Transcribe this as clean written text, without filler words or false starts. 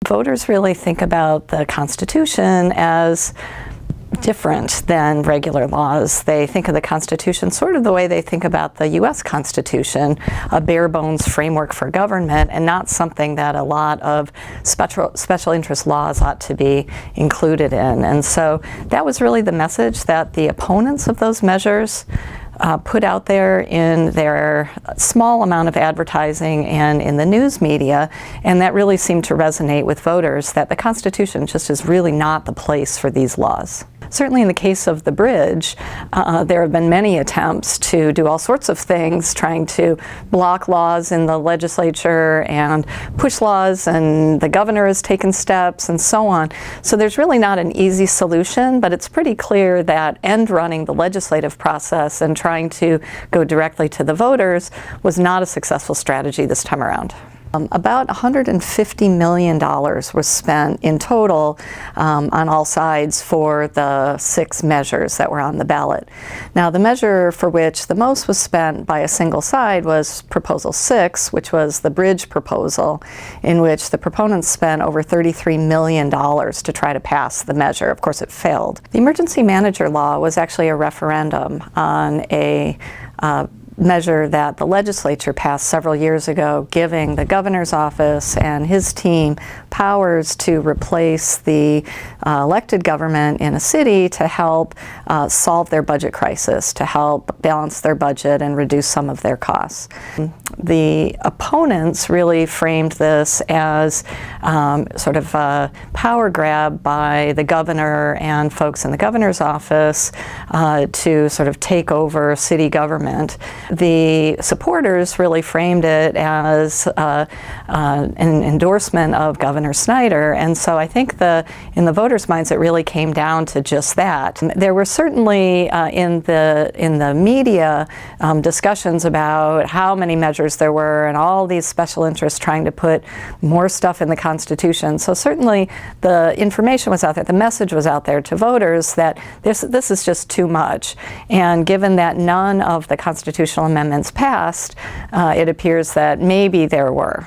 Voters really think about the Constitution as different than regular laws. They think of the Constitution sort of the way they think about the U.S. Constitution, a bare bones framework for government, and not something that a lot of special interest laws ought to be included in. And so that was really the message that the opponents of those measures put out there in their small amount of advertising and in the news media, and that really seemed to resonate with voters, that the Constitution just is really not the place for these laws. Certainly in the case of the bridge, there have been many attempts to do all sorts of things, trying to block laws in the legislature and push laws, and the governor has taken steps and so on. So there's really not an easy solution, but it's pretty clear that end running the legislative process and trying to go directly to the voters was not a successful strategy this time around. About $150 million was spent in total on all sides for the 6 measures that were on the ballot. Now, the measure for which the most was spent by a single side was Proposal 6, which was the bridge proposal, in which the proponents spent over $33 million to try to pass the measure. Of course, it failed. The emergency manager law was actually a referendum on a measure that the legislature passed several years ago, giving the governor's office and his team powers to replace the elected government in a city to help solve their budget crisis, to help balance their budget and reduce some of their costs. The opponents really framed this as sort of a power grab by the governor and folks in the governor's office to sort of take over city government. The supporters really framed it as an endorsement of Governor Snyder, and so I think in the voters' minds it really came down to just that. There were certainly in the media discussions about how many measures there were and all these special interests trying to put more stuff in the Constitution. So certainly the information was out there, the message was out there to voters that this is just too much. And given that none of the constitutional amendments passed, it appears that maybe there were.